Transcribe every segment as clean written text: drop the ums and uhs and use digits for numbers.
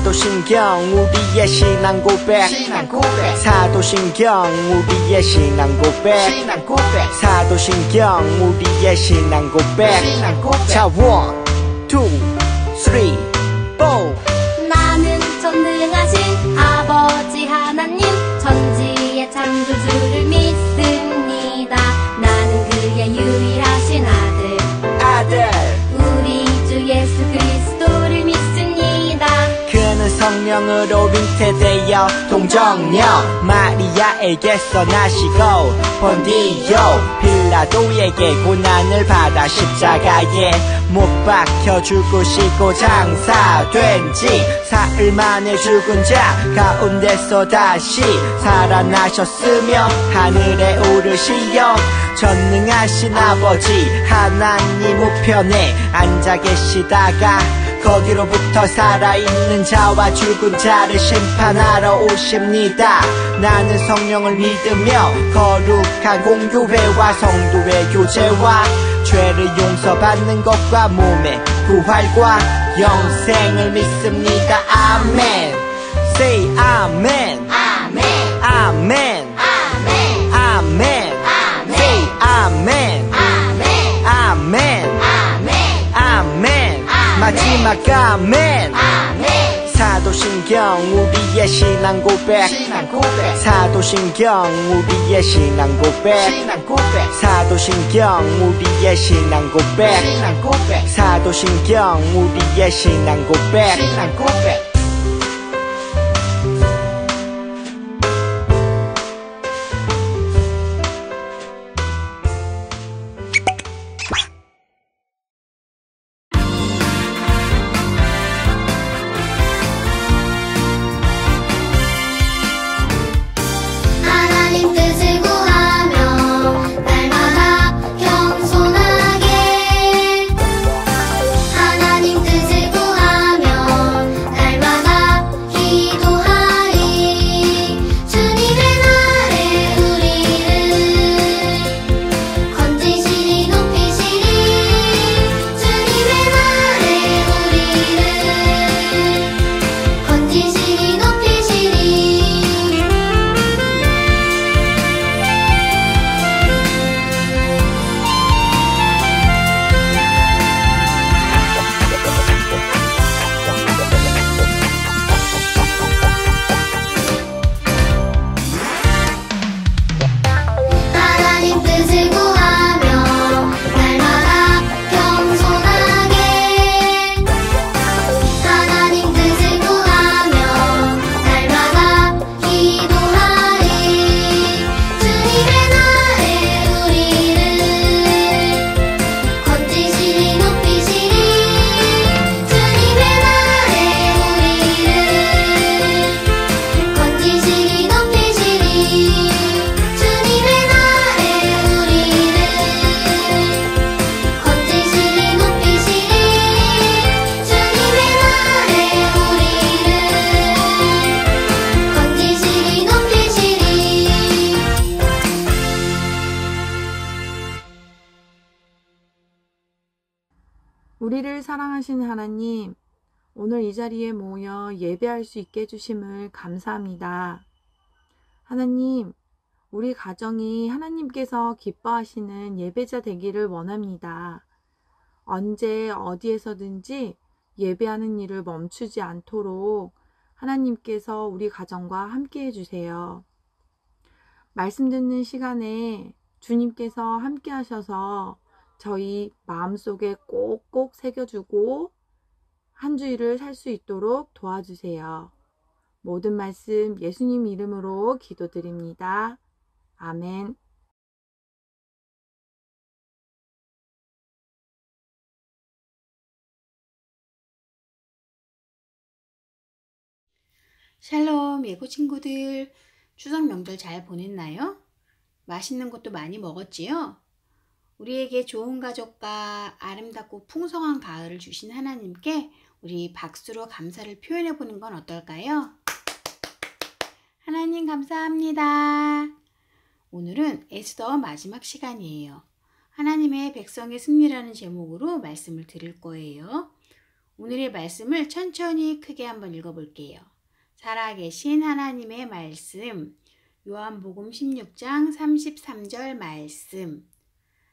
사도신경 우리의 신앙 고백 사도신경 우리의 신앙 고백 사도신경 우리의 신앙 고백 자 1, 2, 3, 4 나는 전능하신 아버지 하나님 천지의 창조주를 믿습니다. 나는 그의 유일하신 아들 우리 주 예수 그리스도를 믿습니다. 그는 성령으로 잉태되어 동정녀 마리아에게서 나시고 본디오 빌라도에게 고난을 받아 십자가에 못 박혀 죽으시고 장사된 지 사흘 만에 죽은 자 가운데서 다시 살아나셨으며 하늘에 오르시어 전능하신 아버지 하나님 우편에 앉아 계시다가 거기로부터 살아있는 자와 죽은 자를 심판하러 오십니다. 나는 성령을 믿으며 거룩한 공교회와 성도의 교제와 죄를 용서받는 것과 몸의 부활과 영생을 믿습니다. 아멘. Say 아멘. 아멘 아멘. 아멘 아멘. Say 아멘. 아멘 아멘. 아멘 아멘. 마지막 아멘. 아멘 사도신경 우리의 신앙 고백 사도신경 우리의 신앙 고백 사도신경 우리의 신앙 고백 사도신경 우리의 신앙 고백 하나님 뜻을 구하며 날마다 겸손하게 하나님 뜻을 구하며 날마다 기도하리 주님의 날에 우리를 건지시리 높이시리 주님의 날에 우리를 건지시리 높이시리 하나님 뜻을 구하며 날마다 겸손하게 하나님 뜻을 구하며 날마다 기도하리 주님의 날에 우리를 건지시리 높이시리 주님의 날에 우리를 건지시리 높이시리 주님의 날에 우리를 건지시리 높이시리 주님의 날에 우리를 건지시리 높이시리 우리를 사랑하신 하나님, 오늘 이 자리에 모여 예배할 수 있게 해주심을 감사합니다. 하나님, 우리 가정이 하나님께서 기뻐하시는 예배자 되기를 원합니다. 언제 어디에서든지 예배하는 일을 멈추지 않도록 하나님께서 우리 가정과 함께 해주세요. 말씀 듣는 시간에 주님께서 함께 하셔서 저희 마음속에 꼭꼭 새겨주고 한 주일을 살 수 있도록 도와주세요. 모든 말씀 예수님 이름으로 기도드립니다. 아멘. 샬롬 예고 친구들, 추석 명절 잘 보냈나요? 맛있는 것도 많이 먹었지요? 우리에게 좋은 가족과 아름답고 풍성한 가을을 주신 하나님께 우리 박수로 감사를 표현해 보는 건 어떨까요? 하나님 감사합니다. 오늘은 에스더 마지막 시간이에요. 하나님의 백성의 승리라는 제목으로 말씀을 드릴 거예요. 오늘의 말씀을 천천히 크게 한번 읽어볼게요. 살아계신 하나님의 말씀, 요한복음 16장 33절 말씀.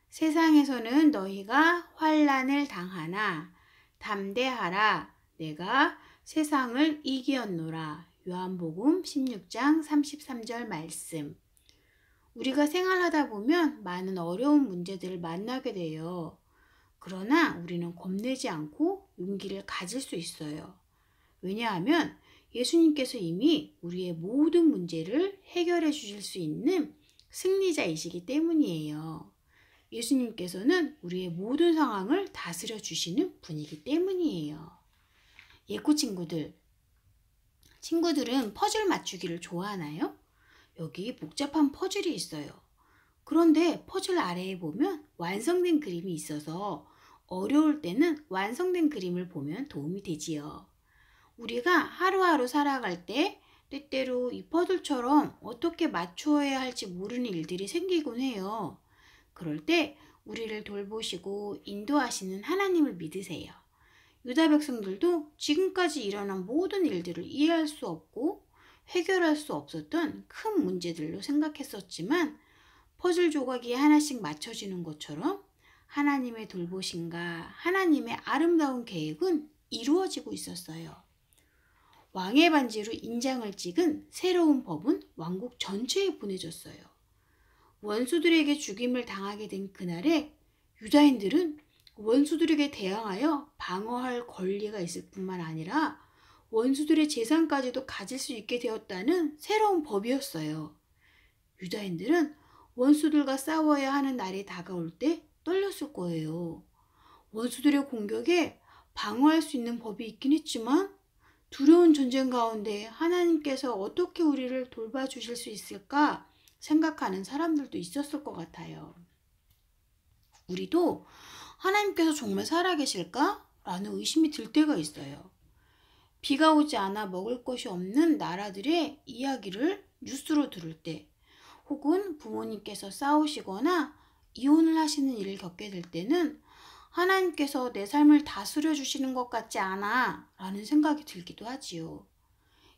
세상에서는 너희가 환난을 당하나 담대하라, 내가 세상을 이기었노라. 요한복음 16장 33절 말씀. 우리가 생활하다 보면 많은 어려운 문제들을 만나게 돼요. 그러나 우리는 겁내지 않고 용기를 가질 수 있어요. 왜냐하면 예수님께서 이미 우리의 모든 문제를 해결해 주실 수 있는 승리자이시기 때문이에요. 예수님께서는 우리의 모든 상황을 다스려 주시는 분이기 때문이에요. 예코 친구들은 퍼즐 맞추기를 좋아하나요? 여기 복잡한 퍼즐이 있어요. 그런데 퍼즐 아래에 보면 완성된 그림이 있어서 어려울 때는 완성된 그림을 보면 도움이 되지요. 우리가 하루하루 살아갈 때 때때로 이 퍼즐처럼 어떻게 맞추어야 할지 모르는 일들이 생기곤 해요. 그럴 때 우리를 돌보시고 인도하시는 하나님을 믿으세요. 유다 백성들도 지금까지 일어난 모든 일들을 이해할 수 없고 해결할 수 없었던 큰 문제들로 생각했었지만 퍼즐 조각이 하나씩 맞춰지는 것처럼 하나님의 돌보심과 하나님의 아름다운 계획은 이루어지고 있었어요. 왕의 반지로 인장을 찍은 새로운 법은 왕국 전체에 보내졌어요. 원수들에게 죽임을 당하게 된 그날에 유다인들은 원수들에게 대항하여 방어할 권리가 있을 뿐만 아니라 원수들의 재산까지도 가질 수 있게 되었다는 새로운 법이었어요. 유다인들은 원수들과 싸워야 하는 날이 다가올 때 떨렸을 거예요. 원수들의 공격에 방어할 수 있는 법이 있긴 했지만 두려운 전쟁 가운데 하나님께서 어떻게 우리를 돌봐주실 수 있을까 생각하는 사람들도 있었을 것 같아요. 우리도 하나님께서 정말 살아계실까? 라는 의심이 들 때가 있어요. 비가 오지 않아 먹을 것이 없는 나라들의 이야기를 뉴스로 들을 때, 혹은 부모님께서 싸우시거나 이혼을 하시는 일을 겪게 될 때는 하나님께서 내 삶을 다스려 주시는 것 같지 않아 라는 생각이 들기도 하지요.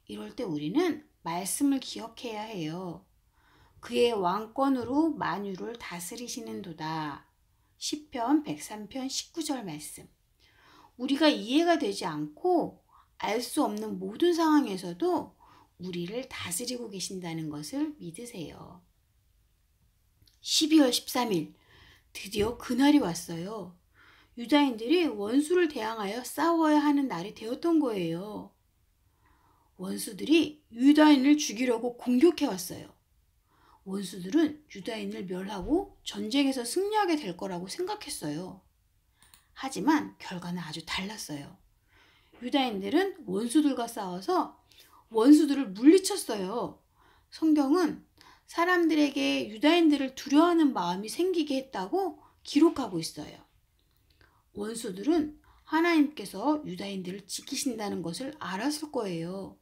이럴 때 우리는 말씀을 기억해야 해요. 그의 왕권으로 만유를 다스리시는 도다. 시편 103편 19절 말씀. 우리가 이해가 되지 않고 알 수 없는 모든 상황에서도 우리를 다스리고 계신다는 것을 믿으세요. 12월 13일, 드디어 그날이 왔어요. 유다인들이 원수를 대항하여 싸워야 하는 날이 되었던 거예요. 원수들이 유다인을 죽이려고 공격해 왔어요. 원수들은 유다인을 멸하고 전쟁에서 승리하게 될 거라고 생각했어요. 하지만 결과는 아주 달랐어요. 유다인들은 원수들과 싸워서 원수들을 물리쳤어요. 성경은 사람들에게 유다인들을 두려워하는 마음이 생기게 했다고 기록하고 있어요. 원수들은 하나님께서 유다인들을 지키신다는 것을 알았을 거예요.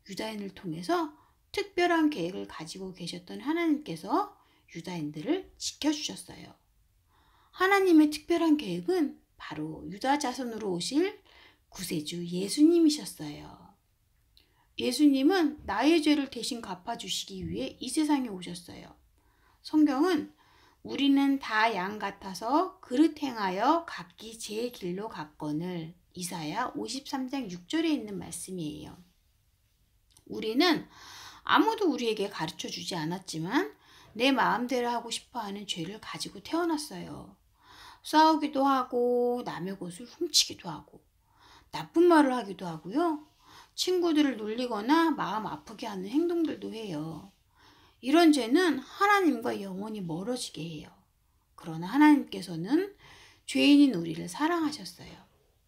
유다인을 통해서 특별한 계획을 가지고 계셨던 하나님께서 유다인들을 지켜주셨어요. 하나님의 특별한 계획은 바로 유다 자손으로 오실 구세주 예수님이셨어요. 예수님은 나의 죄를 대신 갚아주시기 위해 이 세상에 오셨어요. 성경은 우리는 다 양 같아서 그릇 행하여 각기 제 길로 갔거늘, 이사야 53장 6절에 있는 말씀이에요. 우리는 아무도 우리에게 가르쳐 주지 않았지만 내 마음대로 하고 싶어하는 죄를 가지고 태어났어요. 싸우기도 하고 남의 것을 훔치기도 하고 나쁜 말을 하기도 하고요. 친구들을 놀리거나 마음 아프게 하는 행동들도 해요. 이런 죄는 하나님과 영원히 멀어지게 해요. 그러나 하나님께서는 죄인인 우리를 사랑하셨어요.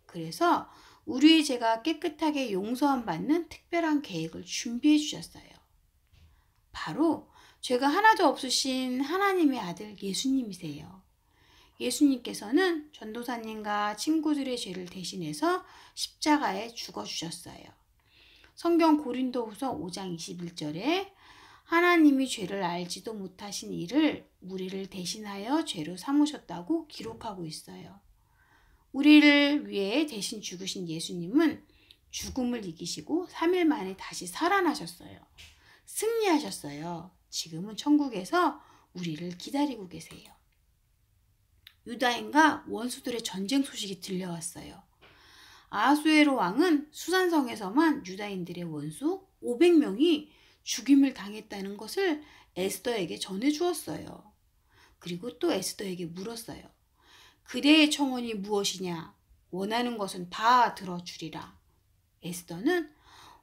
그래서 우리의 죄가 깨끗하게 용서함 받는 특별한 계획을 준비해 주셨어요. 바로 죄가 하나도 없으신 하나님의 아들 예수님이세요. 예수님께서는 전도사님과 친구들의 죄를 대신해서 십자가에 죽어주셨어요. 성경 고린도후서 5장 21절에 하나님이 죄를 알지도 못하신 이를 우리를 대신하여 죄로 삼으셨다고 기록하고 있어요. 우리를 위해 대신 죽으신 예수님은 죽음을 이기시고 3일 만에 다시 살아나셨어요. 승리하셨어요. 지금은 천국에서 우리를 기다리고 계세요. 유다인과 원수들의 전쟁 소식이 들려왔어요. 아하수에로 왕은 수산성에서만 유다인들의 원수 500명이 죽임을 당했다는 것을 에스더에게 전해주었어요. 그리고 또 에스더에게 물었어요. 그대의 청원이 무엇이냐? 원하는 것은 다 들어주리라. 에스더는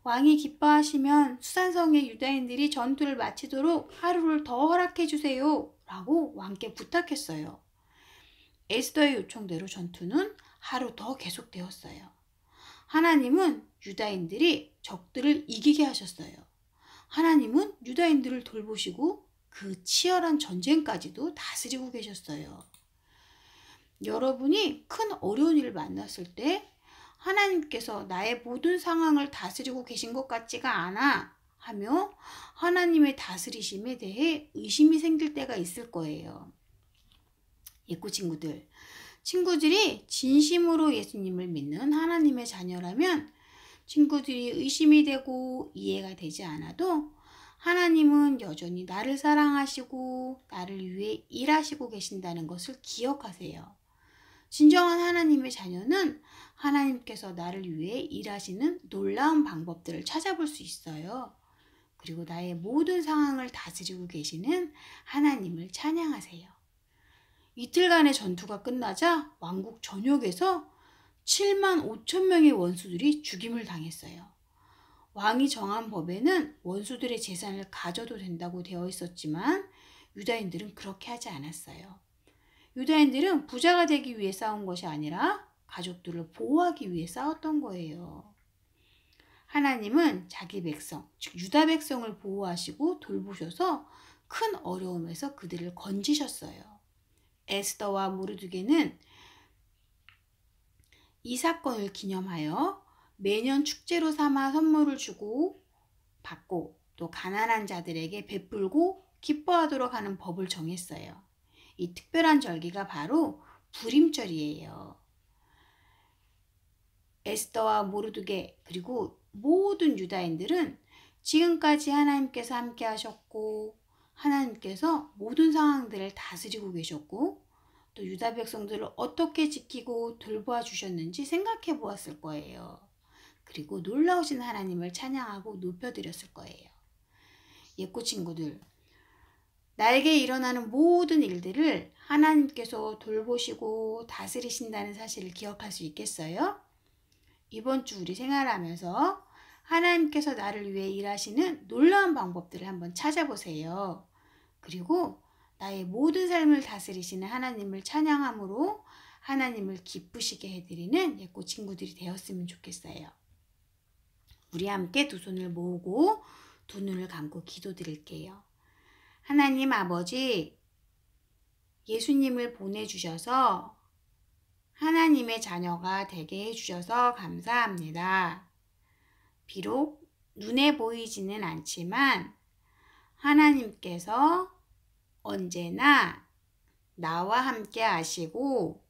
왕이 기뻐하시면 수산성의 유다인들이 전투를 마치도록 하루를 더 허락해 주세요 라고 왕께 부탁했어요. 에스더의 요청대로 전투는 하루 더 계속되었어요. 하나님은 유다인들이 적들을 이기게 하셨어요. 하나님은 유다인들을 돌보시고 그 치열한 전쟁까지도 다스리고 계셨어요. 여러분이 큰 어려운 일을 만났을 때 하나님께서 나의 모든 상황을 다스리고 계신 것 같지가 않아 하며 하나님의 다스리심에 대해 의심이 생길 때가 있을 거예요. 예꼬 친구들이 진심으로 예수님을 믿는 하나님의 자녀라면 친구들이 의심이 되고 이해가 되지 않아도 하나님은 여전히 나를 사랑하시고 나를 위해 일하시고 계신다는 것을 기억하세요. 진정한 하나님의 자녀는 하나님께서 나를 위해 일하시는 놀라운 방법들을 찾아볼 수 있어요. 그리고 나의 모든 상황을 다스리고 계시는 하나님을 찬양하세요. 이틀간의 전투가 끝나자 왕국 전역에서 7만 5천 명의 원수들이 죽임을 당했어요. 왕이 정한 법에는 원수들의 재산을 가져도 된다고 되어 있었지만 유다인들은 그렇게 하지 않았어요. 유다인들은 부자가 되기 위해 싸운 것이 아니라 가족들을 보호하기 위해 싸웠던 거예요. 하나님은 자기 백성, 즉 유다 백성을 보호하시고 돌보셔서 큰 어려움에서 그들을 건지셨어요. 에스더와 모르드게는 이 사건을 기념하여 매년 축제로 삼아 선물을 주고 받고 또 가난한 자들에게 베풀고 기뻐하도록 하는 법을 정했어요. 이 특별한 절기가 바로 부림절이에요. 에스더와 모르드게 그리고 모든 유다인들은 지금까지 하나님께서 함께 하셨고 하나님께서 모든 상황들을 다스리고 계셨고 또 유다 백성들을 어떻게 지키고 돌보아 주셨는지 생각해 보았을 거예요. 그리고 놀라우신 하나님을 찬양하고 높여드렸을 거예요. 예꼬 친구들, 나에게 일어나는 모든 일들을 하나님께서 돌보시고 다스리신다는 사실을 기억할 수 있겠어요? 이번 주 우리 생활하면서 하나님께서 나를 위해 일하시는 놀라운 방법들을 한번 찾아보세요. 그리고 나의 모든 삶을 다스리시는 하나님을 찬양함으로 하나님을 기쁘시게 해드리는 예꼬 친구들이 되었으면 좋겠어요. 우리 함께 두 손을 모으고 두 눈을 감고 기도드릴게요. 하나님 아버지, 예수님을 보내주셔서 하나님의 자녀가 되게 해주셔서 감사합니다. 비록 눈에 보이지는 않지만 하나님께서 언제나 나와 함께 하시고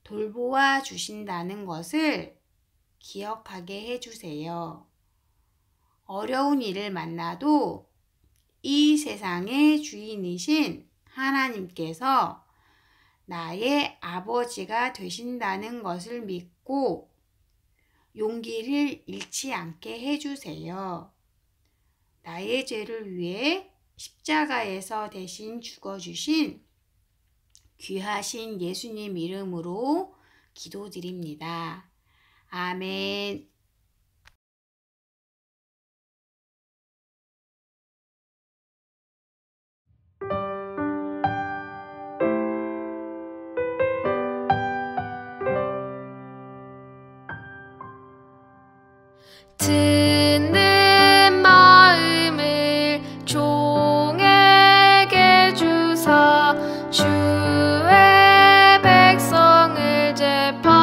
돌보아 주신다는 것을 기억하게 해주세요. 어려운 일을 만나도 이 세상의 주인이신 하나님께서 나의 아버지가 되신다는 것을 믿고 용기를 잃지 않게 해주세요. 나의 죄를 위해 십자가에서 대신 죽어주신 귀하신 예수님 이름으로 기도드립니다. 아멘. 듣는 마음을 종에게 주사 주의 백성을 재판하여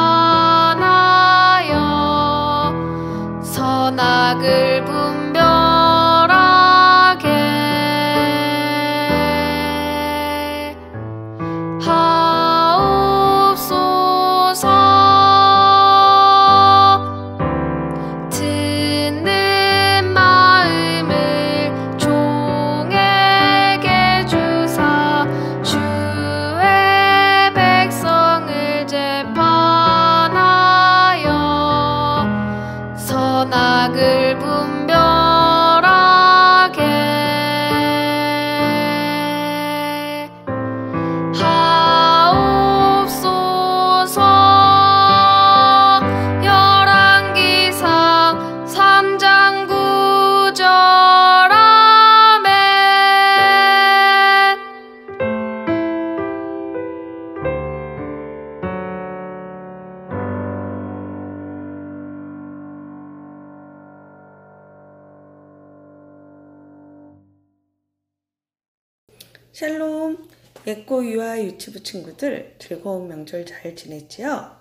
샬롬! 예꼬 유아 유치부 친구들 즐거운 명절 잘 지냈지요?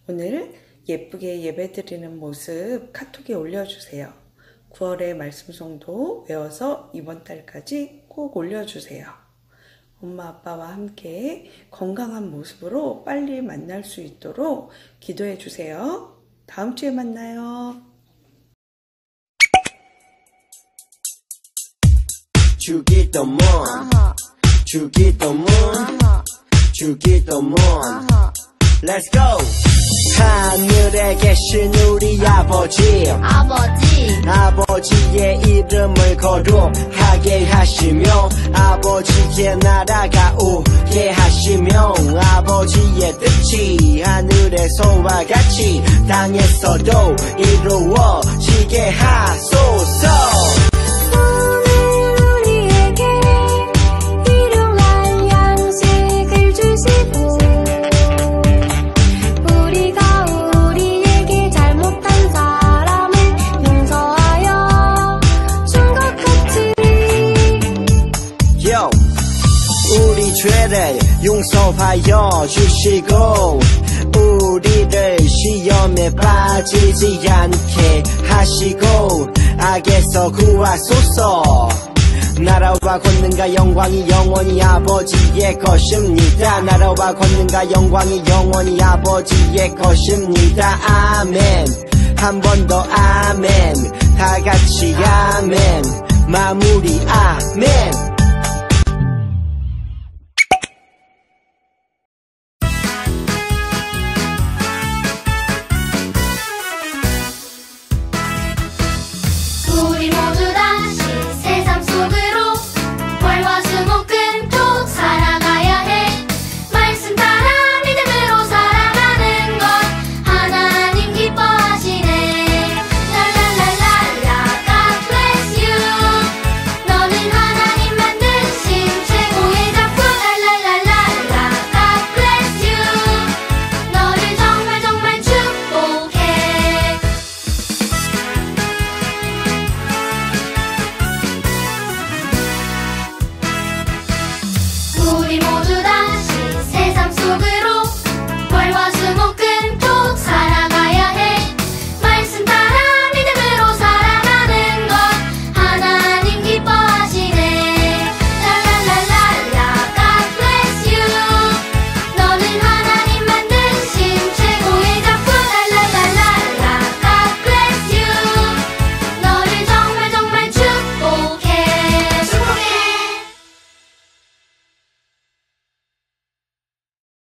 오늘 예쁘게 예배드리는 모습 카톡에 올려주세요. 9월의 말씀송도 외워서 이번 달까지 꼭 올려주세요. 엄마 아빠와 함께 건강한 모습으로 빨리 만날 수 있도록 기도해 주세요. 다음 주에 만나요. 주기도문 주기도문 주기도문 Let's go! 하늘에 계신 우리 아버지의 이름을 거룩하게 하시며 아버지의 나라가 오게 하시며 아버지의 뜻이 하늘에서와 같이 땅에서도 이루어지게 하소서. 우리 죄를 용서하여 주시고 우리를 시험에 빠지지 않게 하시고 악에서 구하소서. 나라와 권능과 영광이 영원히 아버지의 것입니다. 나라와 권능과 영광이 영원히 아버지의 것입니다. 아멘. 한 번 더 아멘. 다 같이 아멘. 마무리 아멘.